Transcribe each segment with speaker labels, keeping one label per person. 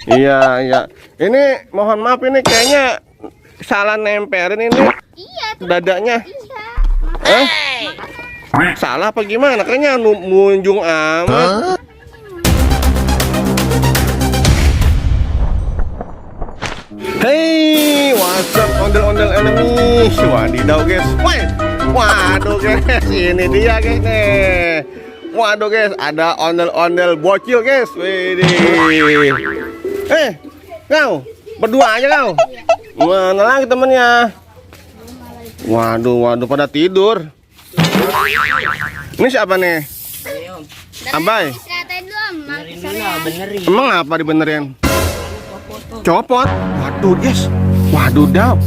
Speaker 1: Iya, iya. Ini mohon maaf ini kayaknya salah nemperin ini.
Speaker 2: Iya,
Speaker 1: dadanya.
Speaker 2: Iya.
Speaker 1: Salah apa gimana? Kayaknya munjung amat. Hey, what's up ondel-ondel enemy? Wadidaw guys. Waduh guys, ini dia guys nih. Waduh guys, ada ondel-ondel bocil guys. Widih. Kau berdua aja kau. Mana lagi temennya? Waduh, pada tidur. Ini siapa nih? Abai. Emang apa dibenerin? Copot. Waduh guys. Waduh dap.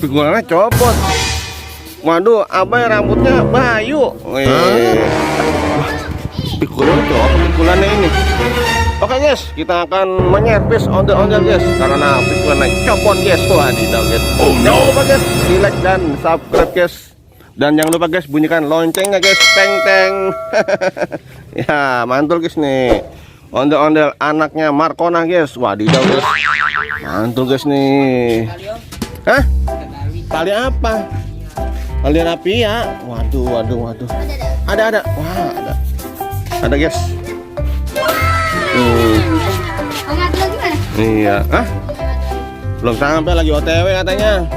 Speaker 1: Pikulannya copot. Waduh, Abai rambutnya Bayu. Pikulannya copot, pikulannya ini. Oke guys, kita akan menyervis ondel-ondel guys, karena pikulannya copot guys. Wadidaw guys. Jangan lupa guys, di like dan subscribe guys. Dan jangan lupa guys, bunyikan loncengnya guys. Teng teng. Ya, mantul guys nih. Ondel-ondel anaknya Markona guys. Wadidaw guys. Mantul guys nih. Hah? Tali apa? Tali rapia. Waduh. Ada. Wah, ada. Ada guys. Iya. Hah? Belum sampai, lagi OTW katanya.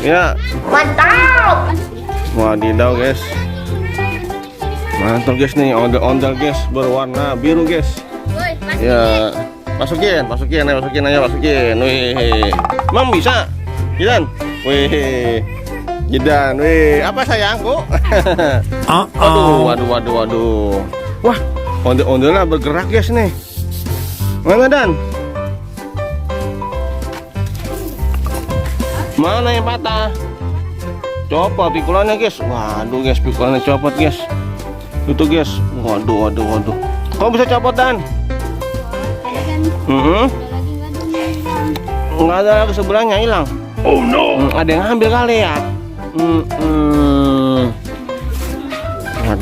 Speaker 1: Ya.
Speaker 2: Mantap.
Speaker 1: Wadidaw guys. Mantul guys nih, ondel-ondel guys berwarna biru guys. Ya, masukin aja. Wih, Mam bisa? Jidan. Wih, Jidan. Wih, apa sayangku? Waduh. Wah, ondel-ondelnya bergerak guys nih. Mana Dan? Mana yang patah? Copot pikulannya guys. Waduh guys, pikulannya copot guys. Itu guys. Waduh. Kok bisa copot Dan? Nggak ada lagi, sebelahnya hilang. Oh no. Ada yang ngambil kali ya.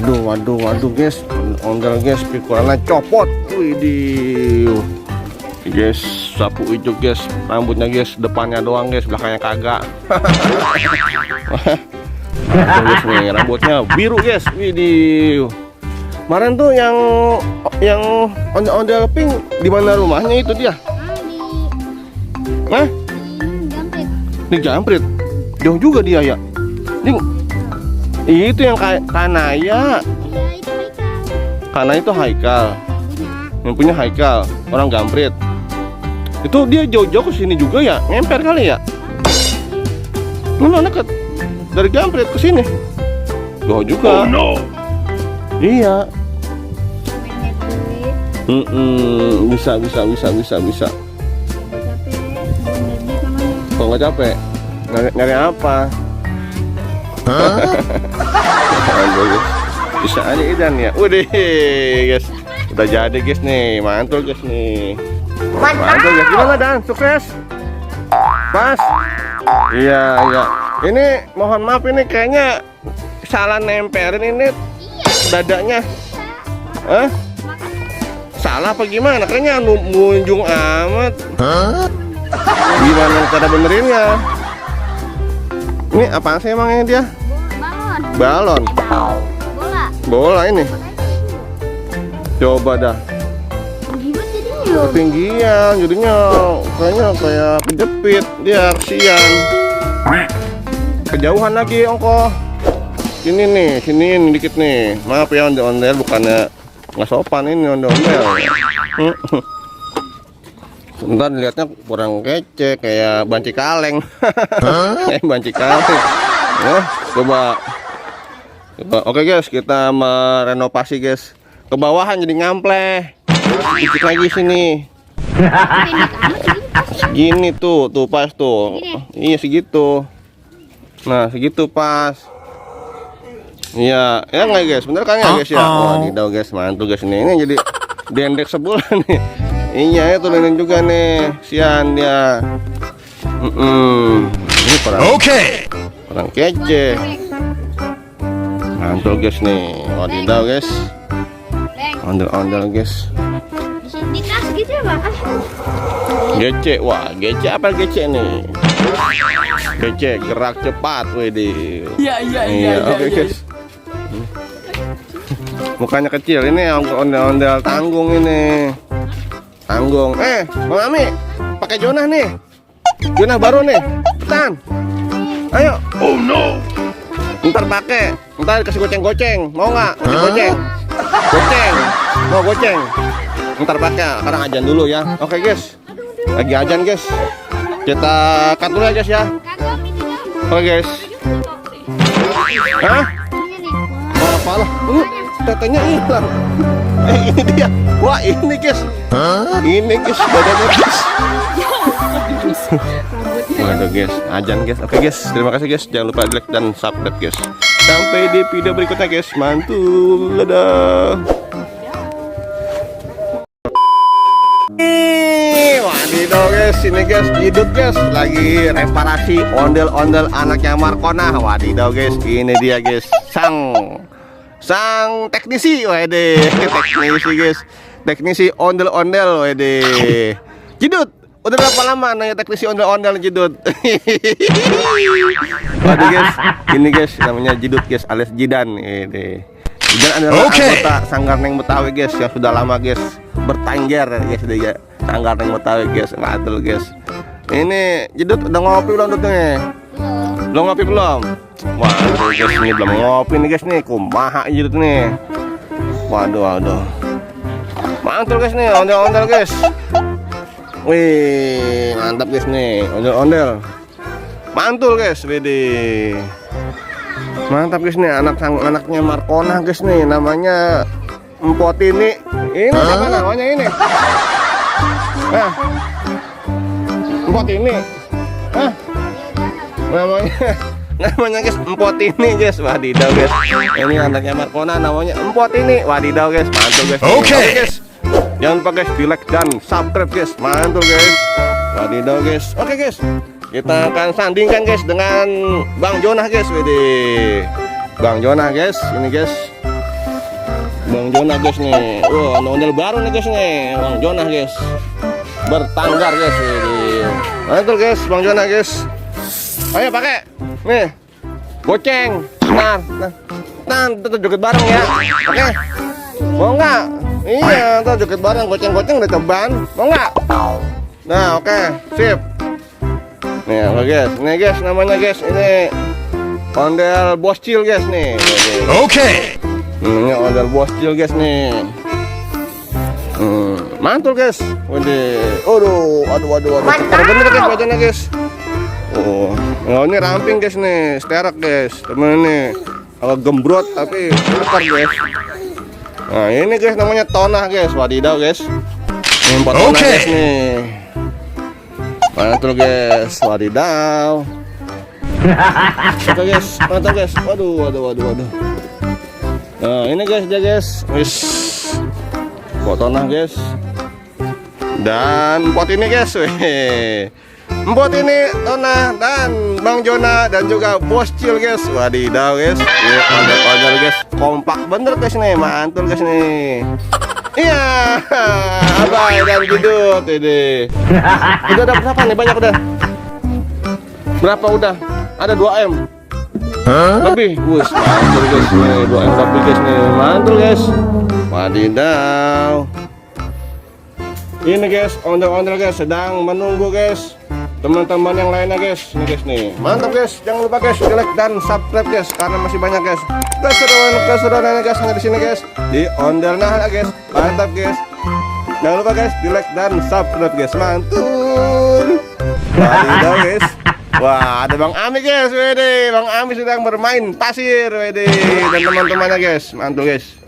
Speaker 1: Waduh guys. Ondel guys, pikulannya copot. Widih. Guys, sapu hijau guys, rambutnya guys, depannya doang guys, belakangnya kagak. Guys nih, rambutnya biru guys. Widih. Kemarin tuh yang ondel pink di mana rumahnya itu dia? Hah? Di Jamprit. Jauh juga dia ya. Itu yang Kanaya. Karena itu Haikal. Yang punya Haikal, orang Gamprit. Itu dia jauh-jauh ke sini juga ya, ngemper kali ya. Mana dekat dari Gamprit ke sini. Jauh juga. Oh no. Iya. Bisa. Kok nggak capek? Nyari apa? Bisa aja Idan ya. Udah guys, udah jadi guys nih, mantul guys nih. Mantul guys, gimana Dan? Sukses? Pas? Iya. Ini mohon maaf ini kayaknya salah nemperin ini dadanya. Salah apa gimana? Kayaknya munjung amat. Gimana cara benerinnya? Ini apaan sih emangnya dia? Balon. Bola ini. Coba dah. Ketinggian jadinya kayaknya kayak kejepit dia, kesian. Kejauhan lagi ongkoh. Sini dikit nih. Maaf ya ondel-ondel, bukannya nggak sopan ini ondel-ondel. Sebentar dilihatnya kurang kece, kayak banci kaleng. Kayak banci kaleng. Coba. Oke guys, kita merenovasi guys. Ke bawahan jadi ngampleh. Dikit lagi sini. Segini tuh pas tuh. Iya segitu. Nah segitu pas. Iya, ya nggak guys, bener kan ya guys ya. Wadidaw guys, mantul guys ini jadi dendek sebulan nih. Iya ya, turunin juga nih, sian dia. Ini kurang kece. Mantul guys nih, wadidaw guys. Ondel-ondel guys.
Speaker 2: Di tas gitu. Bang.
Speaker 1: Gece, wah gece apa gece nih? Gece gerak cepat, wede. Iya. Oke guys. Mukanya kecil ini ondel-ondel tanggung ini. Tanggung. Bang Ami, pakai Jonah nih. Jonah baru nih. Cepetan. Ayo. Oh no. Ntar pakai. Ntar kasih goceng-goceng. Mau nggak? Kasih goceng. Goceng. Mau goceng. Ntar pakai. Sekarang ajan dulu ya. Oke guys. Lagi ajan guys. Kita cut dulu ya guys ya. Oke guys. Hah? Oh, apalah. Tetenya hilang. Ini dia. Wah ini guys. Ini guys. Badannya guys. Waduh guys, ajan guys. Oke guys, terima kasih guys. Jangan lupa like dan subscribe guys. Sampai di video berikutnya guys. Mantul, dadah. Wadidaw guys, ini guys, Jidut guys lagi reparasi ondel-ondel anaknya Markona. Wadidaw guys, ini dia guys, sang teknisi, wede, teknisi guys, teknisi ondel-ondel, wede. Jidut, udah berapa lama nanya teknisi ondel-ondel Jidut? Waduh guys, ini guys namanya Jidut guys, alias Jidan, wede. Jidan adalah anggota Sanggar Neng Betawi guys yang sudah lama guys bertengger guys dia. Sanggar Neng Betawi guys, mantul guys. Ini Jidut udah ngopi belum nih? Belum ngopi belum? Waduh guys, ini belum ngopi nih guys nih, kumaha Jidut nih. Waduh. Mantul guys nih, ondel-ondel guys. Wih, mantap guys nih, ondel-ondel. Mantul guys, wede. Mantap guys nih, anaknya Markona guys nih, namanya Empotini. Ini siapa namanya ini? Empotini. Namanya guys Empotini guys. Wadidaw guys. Ini anaknya Markona namanya Empotini. Wadidaw guys, mantul guys. Oke guys. Jangan lupa guys di like dan subscribe guys. Mantul guys. Wadidaw guys. Oke guys. Kita akan sandingkan guys dengan Bang Jonah guys. Widih. Bang Jonah guys, ini guys. Bang Jonah guys nih. Wah, ondel baru nih guys nih. Bang Jonah guys. Bertanggar guys. Widih. Mantul guys, Bang Jonah guys. Ayo pakai. Nih. Goceng. Nah, kita joget bareng ya. Oke. Mau nggak? Iya, kita joget bareng, goceng-goceng udah ceban. Mau nggak? Nah, oke. Sip. Nih, oke guys. Ini guys namanya guys, ini ondel boscil guys nih. Oke. Ini ondel boscil guys nih. Mantul guys. Waduh. Aduh. Cepet bener guys badannya guys. Oh, ini ramping guys nih, sterak guys. Temen ini agak gembrot tapi besar guys. Nah, ini guys namanya Tonah guys. Wadidaw guys. Ini Tonah guys nih. Mantul guys, wadidaw. Oke guys, mantap guys. Waduh. Nah, ini guys dia guys. Wis. Tonah guys. Dan pot ini guys. Pot ini Tonah dan Bang Jonah dan juga Boscil guys. Wadidaw guys. Ini ondel-ondel guys. Kompak bener guys nih, mantul guys nih. Iya, Abai dan Jidut ini. Udah dapat berapa nih? Banyak udah. Berapa udah? Ada 2M. Lebih. Wus, mantul guys nih. 2M lebih guys nih. Mantul guys. Wadidaw. Ini guys, ondel-ondel guys sedang menunggu guys teman-teman yang lainnya guys. Ini guys nih. Mantap guys. Jangan lupa guys di like dan subscribe guys karena masih banyak guys. Keseruan guys hanya di sini guys. Di ondel nah guys. Mantap guys. Jangan lupa guys di like dan subscribe guys. Mantul. Wadidaw guys. Wah, ada Bang Ami guys. Wede. Bang Ami sedang bermain pasir. Wede. Dan teman-temannya guys. Mantul guys.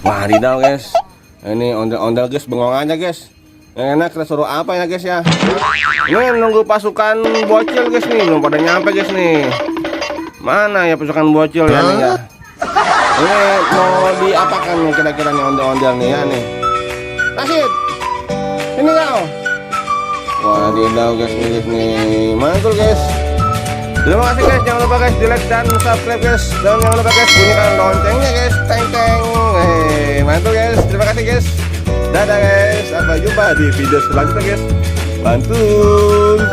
Speaker 1: Wadidaw guys. Ini ondel-ondel guys, bengong aja guys. Yang enak kita suruh apa ya guys ya. Ini nunggu pasukan bocil guys nih, belum pada nyampe guys nih. Mana ya pasukan bocil ya nih ya. Ini mau diapakan nih kira-kira nih ondel-ondel nih ya nih. Rasid, ini kau. Wadidaw guys nih, mantul guys. Terima kasih guys, jangan lupa guys di like dan subscribe guys. Dan jangan lupa guys bunyikan loncengnya guys, teng teng. Mantul guys, terima kasih guys. Dadah guys, sampai jumpa di video selanjutnya guys. Bantul.